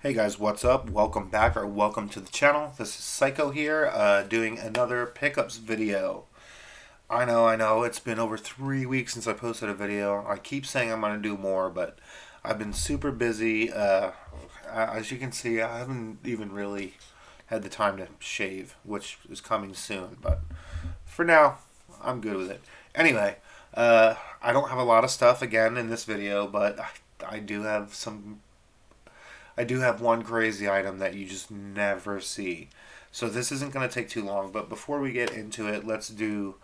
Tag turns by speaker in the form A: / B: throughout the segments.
A: Hey guys, what's up? Welcome back or welcome to the channel. This is Psycho here, doing another pickups video. I know, it's been over 3 weeks since I posted a video. I keep saying I'm going to do more, but I've been super busy. As you can see, I haven't even really had the time to shave, which is coming soon, but for now, I'm good with it. Anyway, I don't have a lot of stuff again in this video, but I do have some I do have one crazy item that you just never see. So this isn't going to take too long, but before we get into it, let's do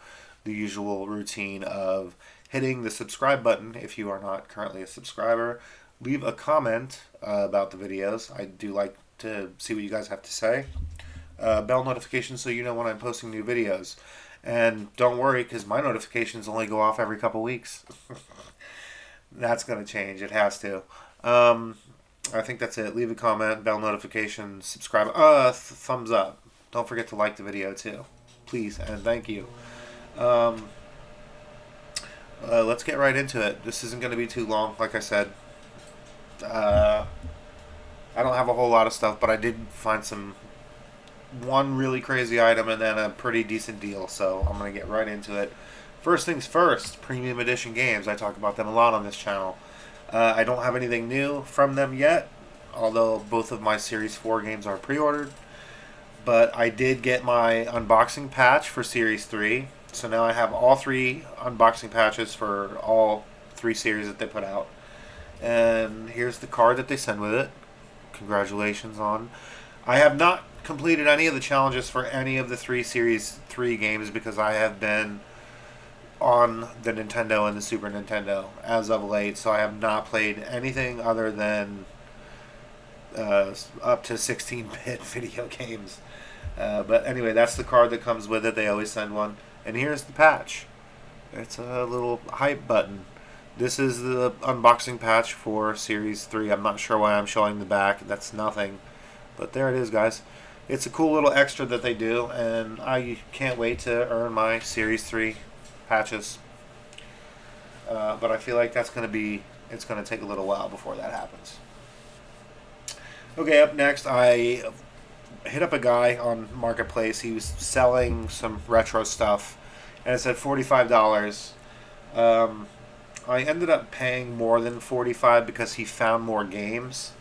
A: the usual routine of hitting the subscribe button if you are not currently a subscriber. Leave a comment about the videos. I do like to see what you guys have to say. Bell notifications so you know when I'm posting new videos. And don't worry, because my notifications only go off every couple weeks. That's going to change. It has to. I think that's it. Leave a comment, bell notifications, subscribe, thumbs up. Don't forget to like the video too, please and thank you. Let's get right into it. This isn't going to be too long, like I said. I don't have a whole lot of stuff, but I did find one really crazy item and then a pretty decent deal, so I'm going to get right into it. First things first, premium edition games. I talk about them a lot on this channel. I don't have anything new from them yet, although both of my Series 4 games are pre-ordered. But I did get my unboxing patch for Series 3, so now I have all three unboxing patches for all three series that they put out. And here's the card that they send with it. Congratulations on. I have not completed any of the challenges for any of the three Series 3 games because I have been on the Nintendo and the Super Nintendo as of late, so I have not played anything other than up to 16-bit video games. But anyway, that's the card that comes with it. They always send one. And here's the patch. It's a little hype button. This is the unboxing patch for Series 3. I'm not sure why I'm showing the back. That's nothing. But there it is, guys. It's a cool little extra that they do, and I can't wait to earn my Series 3 patches, but I feel like it's going to take a little while before that happens. Okay, up next, I hit up a guy on Marketplace. He was selling some retro stuff, and it said $45. I ended up paying more than $45 because he found more games.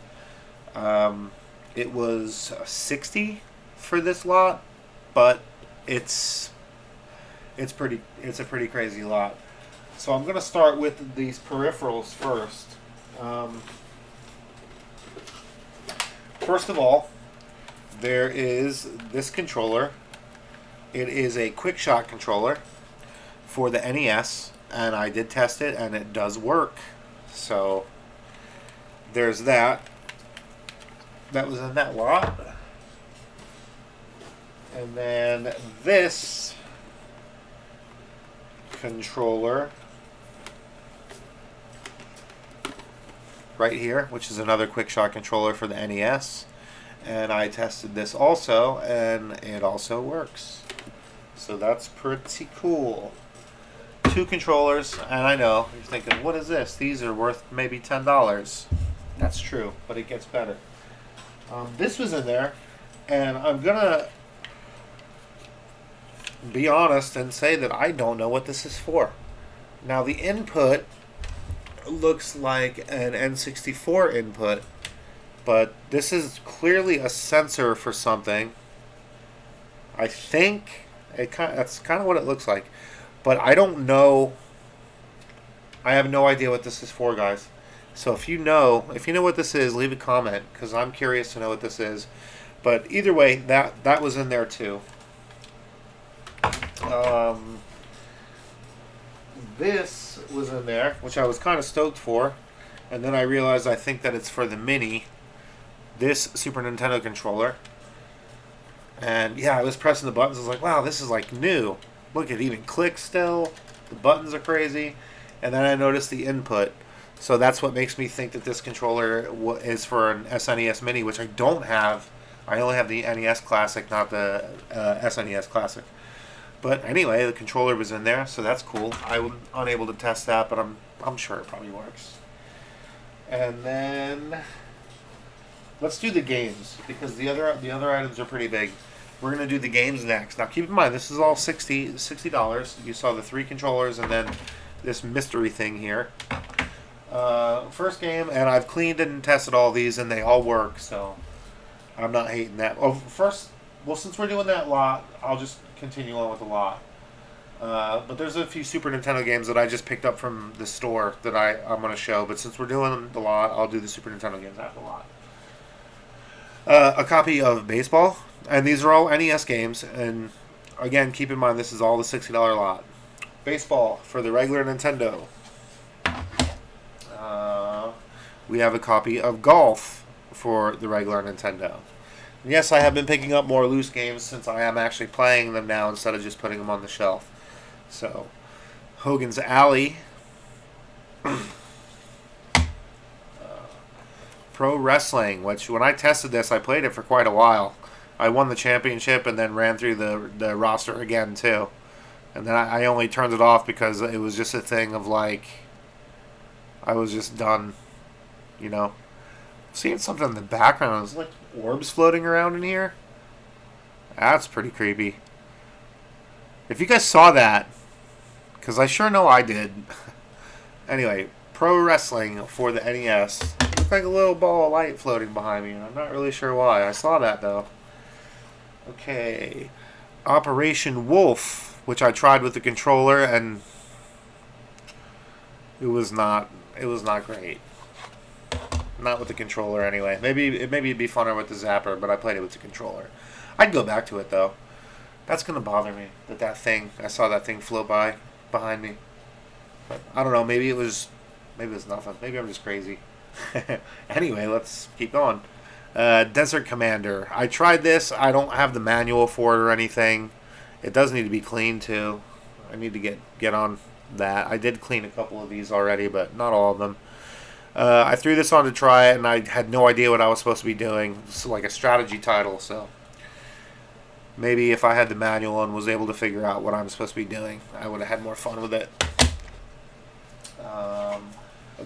A: It was $60 for this lot, but it's a pretty crazy lot. So I'm going to start with these peripherals first. First of all, there is this controller. It is a QuickShot controller for the NES, and I did test it, and it does work. So there's that. That was in that lot. And then this controller right here, which is another QuickShot controller for the NES, and I tested this also, and it also works. So that's pretty cool. Two controllers, and I know you're thinking, what is this? These are worth maybe $10. That's true, but it gets better. This was in there, and I'm gonna be honest and say that I don't know what this is for. Now, the input looks like an N64 input, but this is clearly a sensor for something. I think that's kind of what it looks like, but I don't know. I have no idea what this is for, guys. So if you know what this is, leave a comment, because I'm curious to know what this is. But either way, that was in there too. This was in there, which I was kind of stoked for, and then I realized I think that it's for the Mini, this Super Nintendo controller. And yeah, I was pressing the buttons. I was like, wow, this is like new. Look, it even clicks still. The buttons are crazy. And then I noticed the input. So that's what makes me think that this controller is for an SNES Mini, which I don't have. I only have the NES Classic, not the SNES Classic. But anyway, the controller was in there, so that's cool. I was unable to test that, but I'm sure it probably works. And then let's do the games because the other items are pretty big. We're gonna do the games next. Now keep in mind this is all $60. You saw the 3 controllers and then this mystery thing here. First game, and I've cleaned and tested all these, and they all work. So I'm not hating that. Oh, first, well, since we're doing that lot, I'll just continue on with the lot. But there's a few Super Nintendo games that I just picked up from the store that I'm going to show. But since we're doing the lot, I'll do the Super Nintendo games after the lot. A copy of Baseball, and these are all NES games. And again, keep in mind this is all the $60 lot. Baseball for the regular Nintendo. We have a copy of Golf for the regular Nintendo. And yes, I have been picking up more loose games since I am actually playing them now instead of just putting them on the shelf. So, Hogan's Alley. Pro Wrestling, which when I tested this, I played it for quite a while. I won the championship and then ran through the roster again too. And then I only turned it off because it was just a thing of like, I was just done, you know. Seeing something in the background, there's like orbs floating around in here. That's pretty creepy. If you guys saw that, because I sure know I did. Anyway, Pro Wrestling for the NES. Looks like a little ball of light floating behind me, and I'm not really sure why. I saw that though. Okay. Operation Wolf, which I tried with the controller, and it was not great. Not with the controller anyway. Maybe it'd be funner with the zapper, but I played it with the controller. I'd go back to it though. That's gonna bother me I saw that thing float by behind me. But I don't know. Maybe it was nothing. Maybe I'm just crazy. Anyway, let's keep going. Desert Commander. I tried this. I don't have the manual for it or anything. It does need to be cleaned too. I need to get on that. I did clean a couple of these already, but not all of them. I threw this on to try it, and I had no idea what I was supposed to be doing. It's like a strategy title, so maybe if I had the manual and was able to figure out what I'm supposed to be doing, I would have had more fun with it. A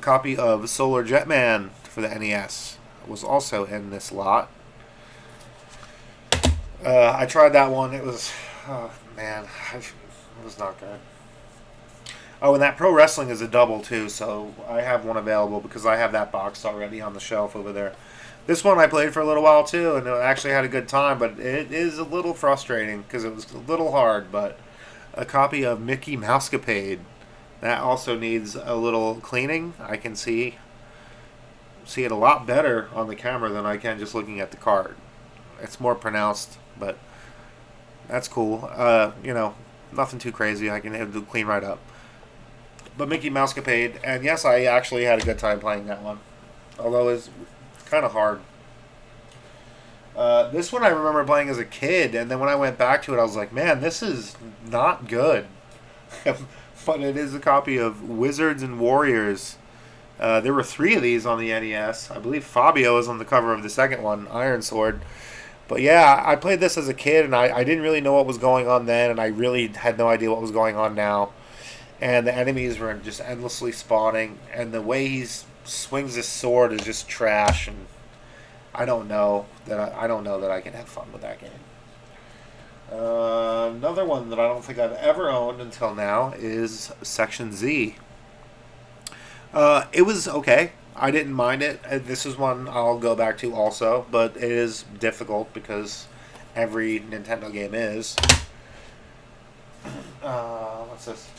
A: copy of Solar Jetman for the NES was also in this lot. I tried that one. It was, oh man, it was not good. Oh, and that Pro Wrestling is a double too, so I have one available because I have that box already on the shelf over there. This one I played for a little while too, and I actually had a good time, but it is a little frustrating because it was a little hard. But a copy of Mickey Mousecapade, that also needs a little cleaning. I can see it a lot better on the camera than I can just looking at the card. It's more pronounced, but that's cool. Nothing too crazy. I can have to clean right up. But Mickey Mousecapade, and yes, I actually had a good time playing that one. Although it's kind of hard. This one I remember playing as a kid, and then when I went back to it, I was like, man, this is not good. But it is a copy of Wizards and Warriors. There were 3 of these on the NES. I believe Fabio is on the cover of the second one, Iron Sword. But yeah, I played this as a kid, and I didn't really know what was going on then, and I really had no idea what was going on now. And the enemies were just endlessly spawning, and the way he swings his sword is just trash. And I don't know that I can have fun with that game. Another one that I don't think I've ever owned until now is Section Z. It was okay. I didn't mind it. This is one I'll go back to also, but it is difficult because every Nintendo game is. What's this?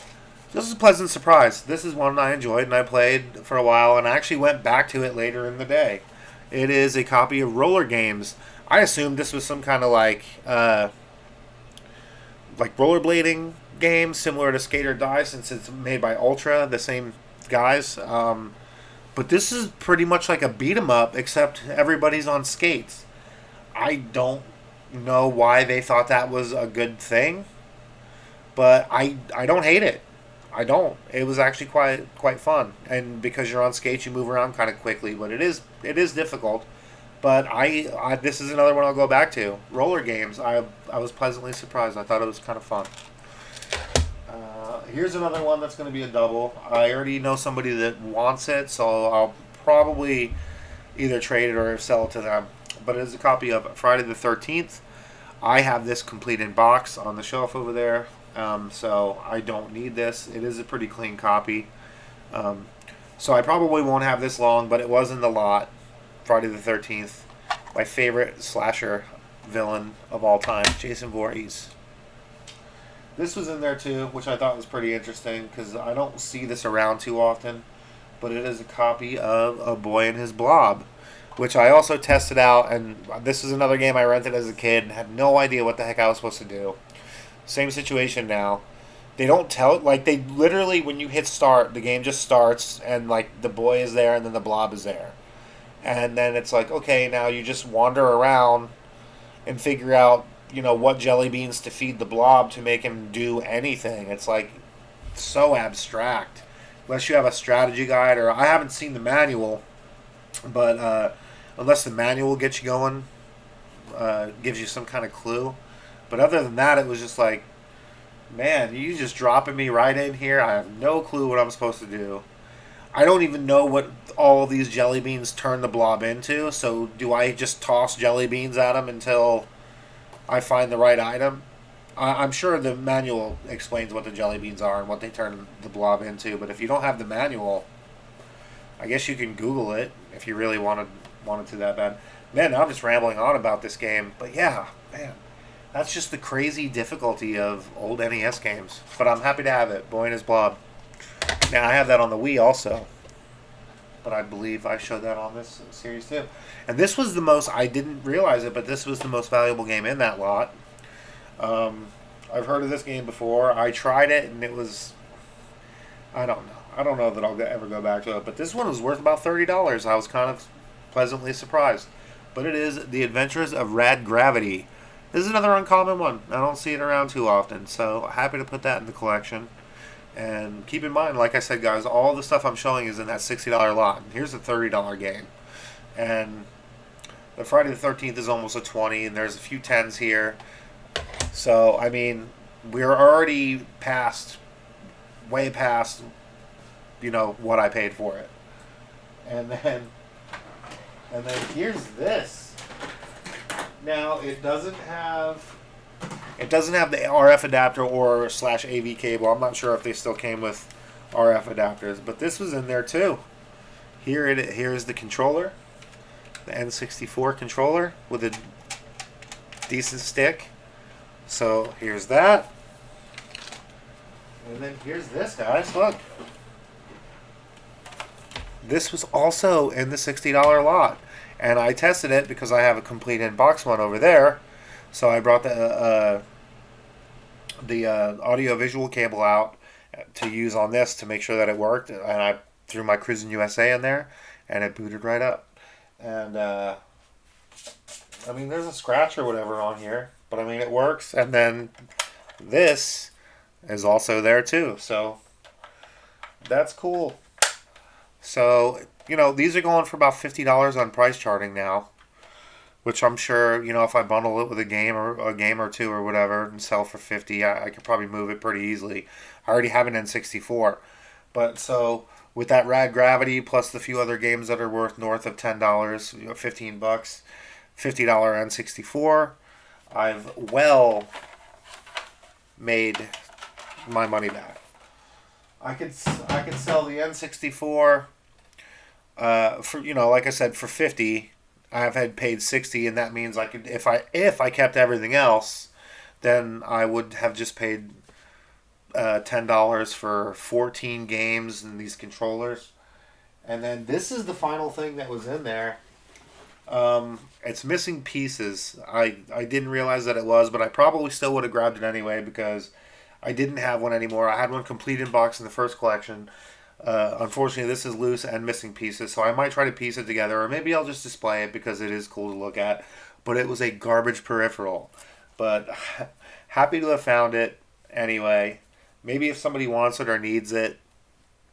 A: This is a pleasant surprise. This is one I enjoyed and I played for a while, and I actually went back to it later in the day. It is a copy of Roller Games. I assumed this was some kind of like rollerblading game similar to Skate or Die, since it's made by Ultra, the same guys. But this is pretty much like a beat 'em up, except everybody's on skates. I don't know why they thought that was a good thing, but I don't hate it. I don't. It was actually quite fun, and because you're on skates, you move around kind of quickly. But it is difficult. But I this is another one I'll go back to. Roller Games. I was pleasantly surprised. I thought it was kind of fun. Here's another one that's going to be a double. I already know somebody that wants it, so I'll probably either trade it or sell it to them. But it is a copy of Friday the 13th. I have this complete in box on the shelf over there, so I don't need this. It is a pretty clean copy. Um, so I probably won't have this long, but it was in the lot. Friday the 13th. My favorite slasher villain of all time, Jason Voorhees. This was in there too, which I thought was pretty interesting because I don't see this around too often. But it is a copy of A Boy and His Blob, which I also tested out. And this is another game I rented as a kid and had no idea what the heck I was supposed to do. Same situation now. They don't tell it, like, they literally, when you hit start, the game just starts and, like, the boy is there and then the blob is there. And then it's like, okay, now you just wander around and figure out, what jelly beans to feed the blob to make him do anything. It's like so abstract. Unless you have a strategy guide, or I haven't seen the manual, but unless the manual gets you going, gives you some kind of clue. But other than that, it was just like, man, you just dropping me right in here. I have no clue what I'm supposed to do. I don't even know what all these jelly beans turn the blob into. So do I just toss jelly beans at him until I find the right item? I'm sure the manual explains what the jelly beans are and what they turn the blob into. But if you don't have the manual, I guess you can Google it if you really wanted to that bad. Man, now I'm just rambling on about this game. But yeah, man, that's just the crazy difficulty of old NES games. But I'm happy to have it. Boy and His Blob. Now, I have that on the Wii also. But I believe I showed that on this series too. And this was the most, I didn't realize it, but this was the most valuable game in that lot. I've heard of this game before. I tried it and it was, I don't know. I don't know that I'll ever go back to it. But this one was worth about $30. I was kind of pleasantly surprised. But it is The Adventures of Rad Gravity. This is another uncommon one. I don't see it around too often. So happy to put that in the collection. And keep in mind, like I said, guys, all the stuff I'm showing is in that $60 lot. Here's a $30 game. And the Friday the 13th is almost a 20, and there's a few 10s here. So, I mean, we're already way past, what I paid for it. And then here's this. Now, it doesn't have the RF adapter or /AV cable. I'm not sure if they still came with RF adapters, but this was in there too. Here's the controller, the N64 controller with a decent stick. So here's that. And then here's this, guys. Look. This was also in the $60 lot. And I tested it because I have a complete in-box one over there. So I brought the audio-visual cable out to use on this to make sure that it worked. And I threw my Cruisin' USA in there, and it booted right up. And, I mean, there's a scratch or whatever on here. But, I mean, it works. And then this is also there, too. So, that's cool. So, these are going for about $50 on price charting now. Which I'm sure, if I bundle it with a game or two or whatever and sell for $50, I could probably move it pretty easily. I already have an N64. But so, with that Rad Gravity plus the few other games that are worth north of $10, $15, $50 N64, I've well made my money back. I could sell the N64 for, like I said, for $50. I've had paid $60, and that means I could, if I kept everything else, then I would have just paid $10 for 14 games and these controllers. And then this is the final thing that was in there. It's missing pieces. I didn't realize that it was, but I probably still would have grabbed it anyway because I didn't have one anymore. I had one complete in box in the first collection. Unfortunately, this is loose and missing pieces, so I might try to piece it together, or maybe I'll just display it because it is cool to look at. But it was a garbage peripheral. But happy to have found it anyway. Maybe if somebody wants it or needs it,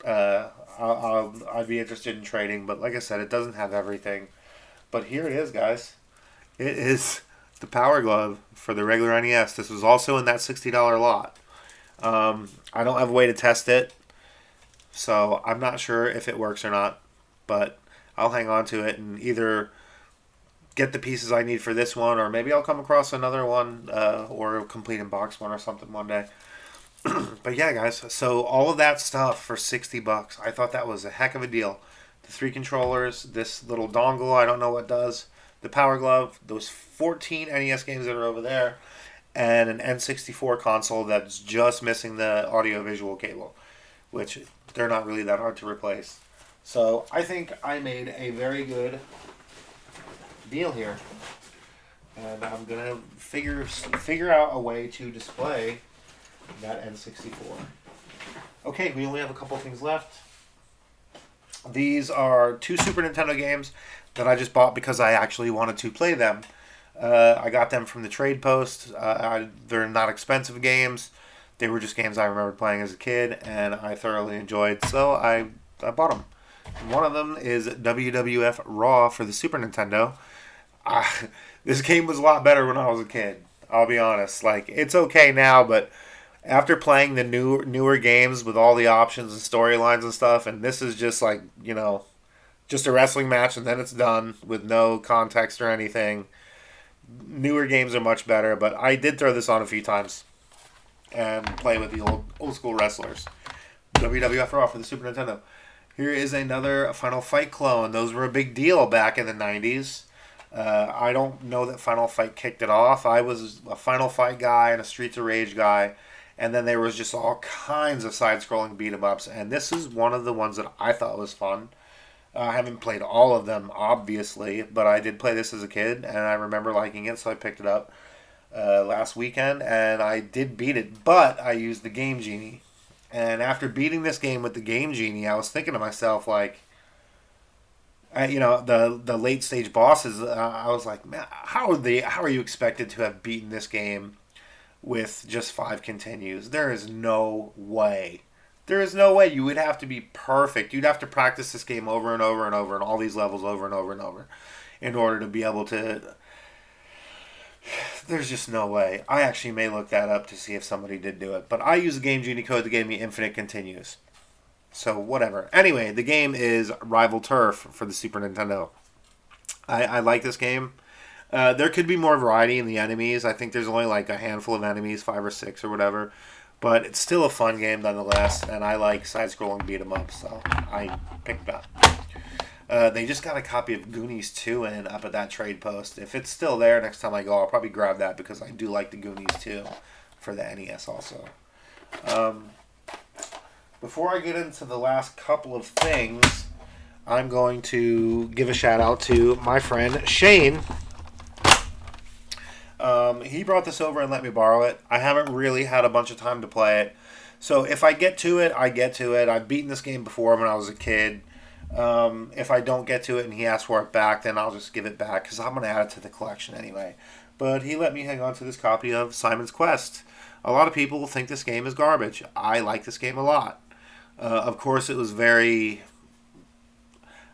A: I'd be interested in trading. But like I said, it doesn't have everything. But here it is, guys. It is the Power Glove for the regular NES. This was also in that $60 lot. I don't have a way to test it, so I'm not sure if it works or not. But I'll hang on to it and either get the pieces I need for this one, or maybe I'll come across another one, or a complete in box one or something one day. But yeah, guys, so all of that stuff for $60, I thought that was a heck of a deal. The 3 controllers, this little dongle, I don't know what does, the Power Glove, those 14 NES games that are over there, and an N64 console that's just missing the audio-visual cable, which they're not really that hard to replace. So I think I made a very good deal here, and I'm gonna figure out a way to display that N64. Okay, we only have a couple things left. These are 2 Super Nintendo games that I just bought because I actually wanted to play them. I got them from the trade post. They're not expensive games. They were just games I remember playing as a kid, and I thoroughly enjoyed, so I bought them. One of them is WWF Raw for the Super Nintendo. This game was a lot better when I was a kid. I'll be honest. Like, it's okay now, but after playing the newer games with all the options and storylines and stuff, and this is just like, just a wrestling match and then it's done with no context or anything. Newer games are much better, but I did throw this on a few times and play with the old school wrestlers. WWF Raw for the Super Nintendo. Here is another Final Fight clone. Those were a big deal back in the 90s. I don't know that Final Fight kicked it off. I was a Final Fight guy and a Streets of Rage guy. And then there was just all kinds of side-scrolling beat-em-ups. And this is one of the ones that I thought was fun. I haven't played all of them, obviously. But I did play this as a kid. And I remember liking it, so I picked it up last weekend. And I did beat it. But I used the Game Genie. And after beating this game with the Game Genie, I was thinking to myself, like, the late stage bosses. I was like, man, how are you expected to have beaten this game with just 5 continues? There is no way. There is no way. You would have to be perfect. You'd have to practice this game over and over and over, and all these levels over and over and over, in order to be able to. There's just no way. I actually may look that up to see if somebody did do it. But I use the Game Genie code that gave me infinite continues. So, whatever. Anyway, the game is Rival Turf for the Super Nintendo. I like this game. There could be more variety in the enemies. I think there's only like a handful of enemies, 5 or 6 or whatever. But it's still a fun game nonetheless. And I like side-scrolling beat-em-ups, so I picked it up. They just got a copy of Goonies 2 in up at that trade post. If it's still there next time I go, I'll probably grab that because I do like the Goonies 2 for the NES also. Before I get into the last couple of things, I'm going to give a shout out to my friend Shane. He brought this over and let me borrow it. I haven't really had a bunch of time to play it. So if I get to it, I get to it. I've beaten this game before when I was a kid. If I don't get to it and he asks for it back, then I'll just give it back because I'm going to add it to the collection anyway. But he let me hang on to this copy of Simon's Quest. A lot of people think this game is garbage. I like this game a lot. Of course, it was very,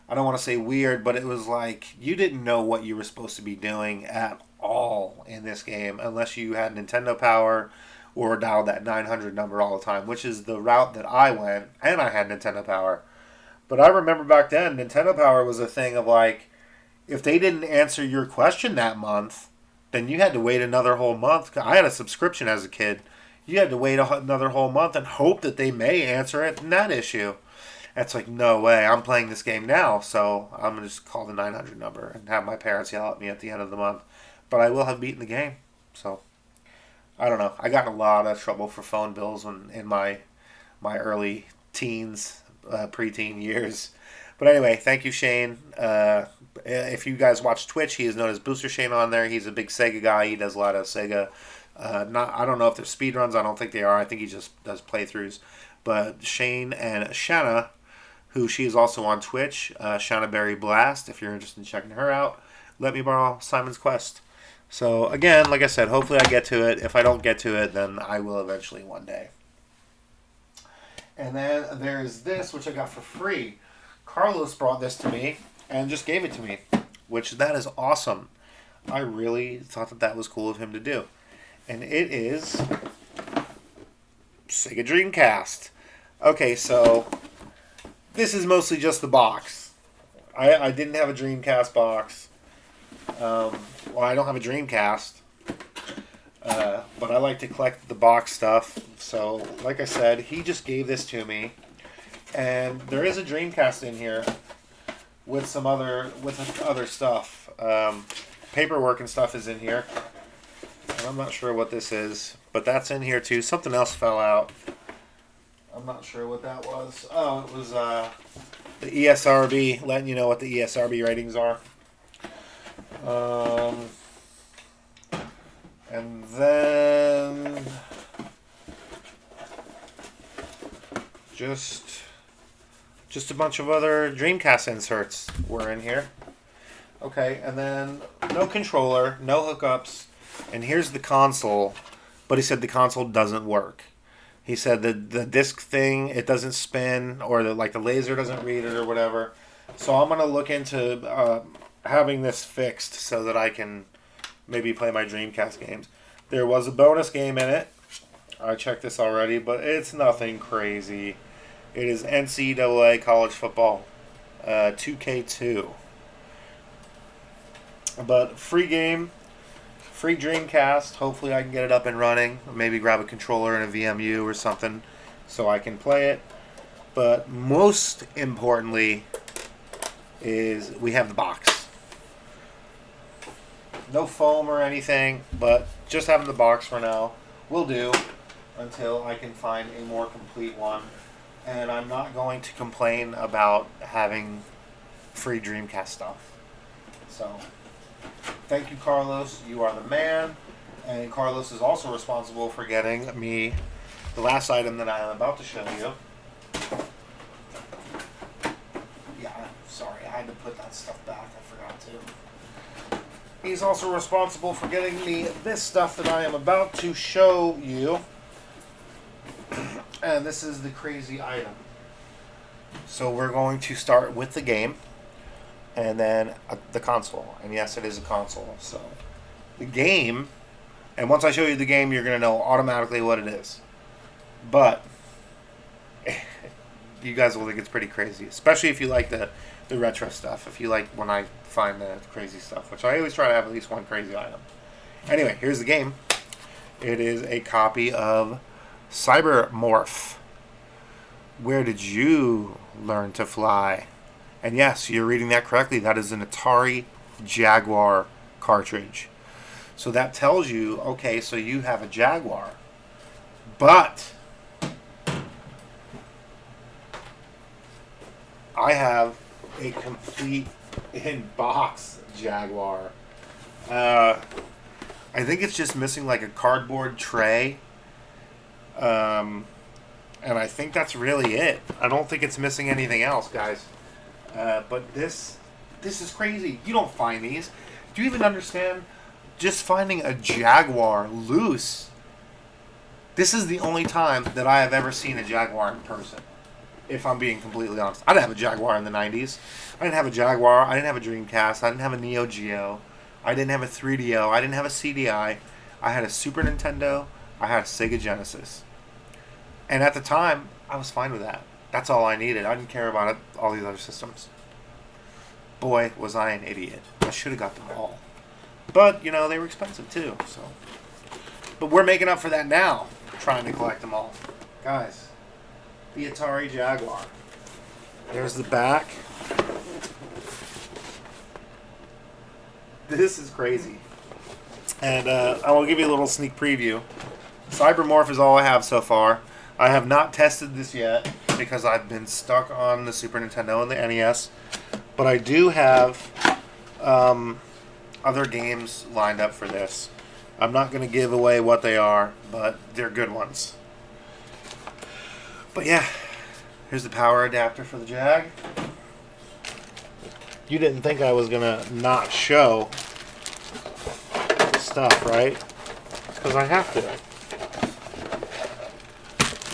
A: I don't want to say weird, but it was like you didn't know what you were supposed to be doing at all in this game unless you had Nintendo Power or dialed that 900 number all the time, which is the route that I went, and I had Nintendo Power. But I remember back then, Nintendo Power was a thing of like, if they didn't answer your question that month, then you had to wait another whole month. I had a subscription as a kid. You had to wait another whole month and hope that they may answer it in that issue. It's like, no way. I'm playing this game now, so I'm going to just call the 900 number and have my parents yell at me at the end of the month. But I will have beaten the game. So, I don't know. I got in a lot of trouble for phone bills in my early teens, preteen years. But anyway, thank you, Shane. If you guys watch Twitch, he is known as Booster Shane on there. He's a big Sega guy. He does a lot of Sega. I don't know if they're speedruns. I don't think they are. I think he just does playthroughs. But Shane and Shanna, who she is also on Twitch, Shanna Berry Blast, if you're interested in checking her out, let me borrow Simon's Quest. So, again, like I said, hopefully I get to it. If I don't get to it, then I will eventually one day. And then there's this, which I got for free. Carlos brought this to me and just gave it to me, which that is awesome. I really thought that was cool of him to do. And it is Sega Dreamcast. Okay, so this is mostly just the box. I didn't have a Dreamcast box. Well, I don't have a Dreamcast. But I like to collect the box stuff. So, like I said, he just gave this to me. And there is a Dreamcast in here with some other stuff. Paperwork and stuff is in here. And I'm not sure what this is, but that's in here too. Something else fell out. I'm not sure what that was. Oh, it was the ESRB, letting you know what the ESRB ratings are. And then just a bunch of other Dreamcast inserts were in here. Okay, and then no controller, no hookups, and here's the console, but he said the console doesn't work. He said that the disc thing, it doesn't spin, or the laser doesn't read it or whatever. So I'm going to look into having this fixed so that I can maybe play my Dreamcast games. There was a bonus game in it. I checked this already, but it's nothing crazy. It is NCAA College Football 2K2. But free game, free Dreamcast. Hopefully I can get it up and running. Maybe grab a controller and a VMU or something so I can play it. But most importantly is we have the box. No foam or anything, but just having the box for now will do until I can find a more complete one. And I'm not going to complain about having free Dreamcast stuff. So, thank you, Carlos. You are the man. And Carlos is also responsible for getting me the last item that I am about to show you. Yeah, sorry, I had to put that stuff back. I forgot to. He's also responsible for getting me this stuff that I am about to show you. And this is the crazy item. So we're going to start with the game. And then the console. And yes, it is a console. So the game, and once I show you the game, you're going to know automatically what it is. But you guys will think it's pretty crazy. Especially if you like the retro stuff. If you like when I find the crazy stuff. Which I always try to have at least one crazy item. Anyway, here's the game. It is a copy of Cybermorph. Where did you learn to fly? And yes, you're reading that correctly. That is an Atari Jaguar cartridge. So that tells you, okay, so you have a Jaguar. But I have a complete in-box Jaguar. I think it's just missing like a cardboard tray. And I think that's really it. I don't think it's missing anything else, guys. But this is crazy. You don't find these. Do you even understand? Just finding a Jaguar loose. This is the only time that I have ever seen a Jaguar in person. If I'm being completely honest. I didn't have a Jaguar in the 90s. I didn't have a Jaguar. I didn't have a Dreamcast. I didn't have a Neo Geo. I didn't have a 3DO. I didn't have a CDI. I had a Super Nintendo. I had a Sega Genesis. And at the time, I was fine with that. That's all I needed. I didn't care about all these other systems. Boy, was I an idiot. I should have got them all. But, you know, they were expensive too. So, but we're making up for that now, trying to collect them all. Guys, the Atari Jaguar. There's the back. This is crazy. And I will give you a little sneak preview. Cybermorph is all I have so far. I have not tested this yet because I've been stuck on the Super Nintendo and the NES. But I do have other games lined up for this. I'm not going to give away what they are, but they're good ones. But yeah, here's the power adapter for the Jag. You didn't think I was going to not show stuff, right? Because I have to.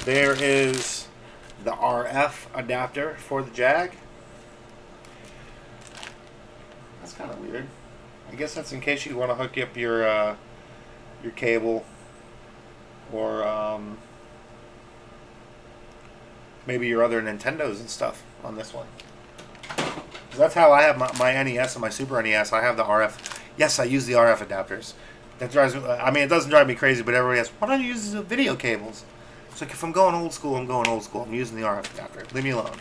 A: There is the RF adapter for the Jag. That's kind of weird. I guess that's in case you want to hook up your cable, or maybe your other Nintendos and stuff on this one. That's how I have my NES and my Super NES. I have the RF. Yes, I use the RF adapters. That drives me. I mean, it doesn't drive me crazy, but everybody asks, why don't you use the video cables? It's like, if I'm going old school, I'm going old school. I'm using the RF adapter. Leave me alone.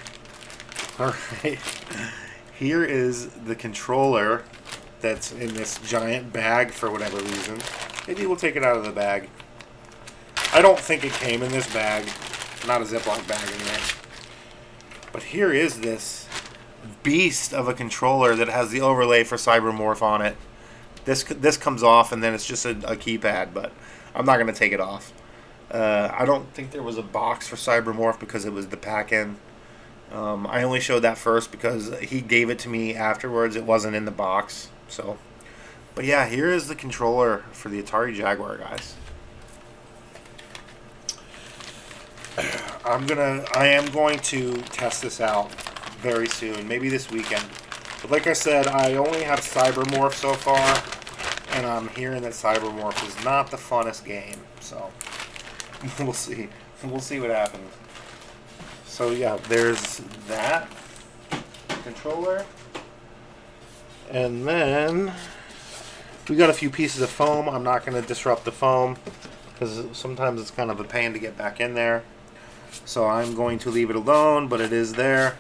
A: All right. Here is the controller that's in this giant bag for whatever reason. Maybe we'll take it out of the bag. I don't think it came in this bag. Not a Ziploc bag anyway. But here is this beast of a controller that has the overlay for Cybermorph on it. This comes off, and then it's just a keypad, but I'm not going to take it off. I don't think there was a box for Cybermorph because it was the pack-in. I only showed that first because he gave it to me afterwards. It wasn't in the box. So, but yeah, here is the controller for the Atari Jaguar, guys. I am going to test this out very soon, maybe this weekend. But like I said, I only have Cybermorph so far, and I'm hearing that Cybermorph is not the funnest game. So we'll see. We'll see what happens. So yeah, there's that controller. And then we got a few pieces of foam. I'm not going to disrupt the foam because sometimes it's kind of a pain to get back in there. So I'm going to leave it alone, but it is there.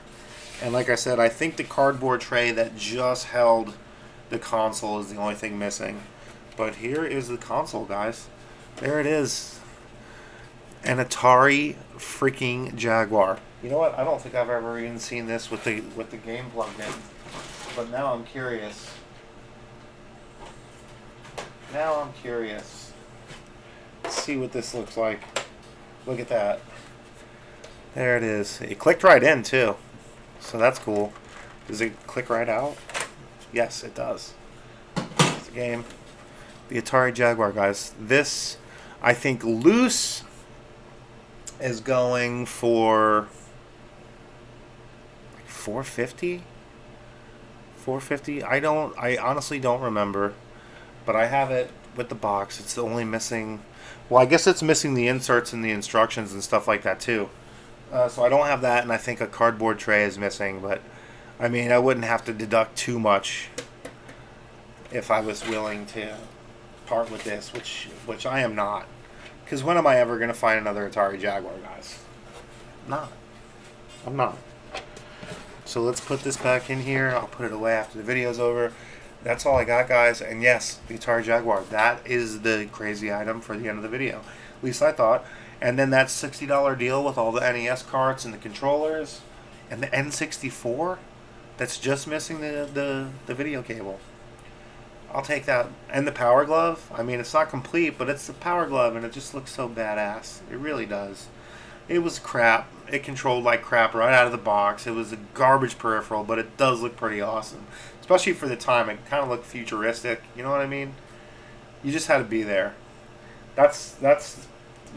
A: And like I said, I think the cardboard tray that just held the console is the only thing missing. But here is the console, guys. There it is. An Atari freaking Jaguar. You know what? I don't think I've ever even seen this with the game plugged in. But now I'm curious. Now I'm curious. Let's see what this looks like. Look at that. There it is. It clicked right in too. So that's cool. Does it click right out? Yes, it does. It's the game. The Atari Jaguar, guys. This, I think, loose is going for like $450. $450. I honestly don't remember, but I have it with the box. It's only missing. Well, I guess it's missing the inserts and the instructions and stuff like that too. So I don't have that, and I think a cardboard tray is missing. But I mean, I wouldn't have to deduct too much if I was willing to part with this, which I am not. Because when am I ever going to find another Atari Jaguar, guys? I'm not. So let's put this back in here. I'll put it away after the video's over. That's all I got, guys. And yes, the Atari Jaguar. That is the crazy item for the end of the video. At least I thought. And then that $60 deal with all the NES carts and the controllers. And the N64. That's just missing the video cable. I'll take that. And the Power Glove. I mean, it's not complete, but it's the Power Glove, and it just looks so badass. It really does. It was crap. It controlled like crap right out of the box. It was a garbage peripheral, but it does look pretty awesome. Especially for the time. It kind of looked futuristic. You know what I mean? You just had to be there. That's what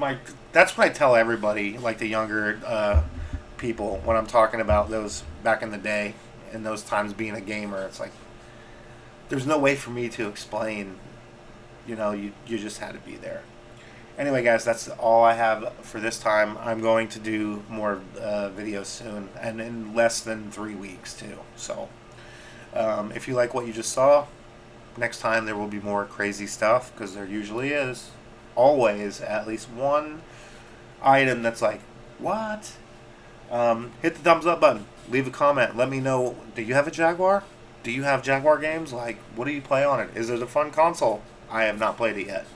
A: I tell everybody, like the younger people, when I'm talking about those back in the day and those times being a gamer. It's like, there's no way for me to explain. You know, you just had to be there. Anyway, guys, that's all I have for this time. I'm going to do more videos soon, and in less than 3 weeks, too. So, if you like what you just saw, next time there will be more crazy stuff, because there usually is. Always at least one item that's like, what? Hit the thumbs up button. Leave a comment. Let me know, do you have a Jaguar? Do you have Jaguar games? Like, what do you play on it? Is it a fun console? I have not played it yet.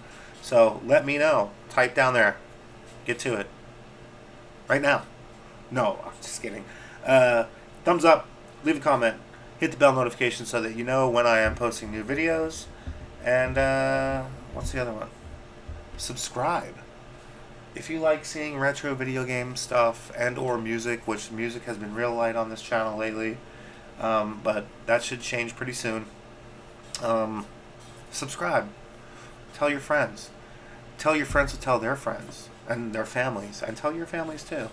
A: So let me know. Type down there. Get to it. Right now. No, I'm just kidding. Thumbs up. Leave a comment. Hit the bell notification so that you know when I am posting new videos. And what's the other one? Subscribe. If you like seeing retro video game stuff and or music, which music has been real light on this channel lately, but that should change pretty soon. Subscribe. Tell your friends. Tell your friends to tell their friends and their families, and tell your families too.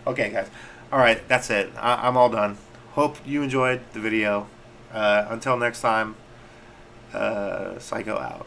A: Okay, guys. All right, that's it. I'm all done. Hope you enjoyed the video. Until next time, Psycho out.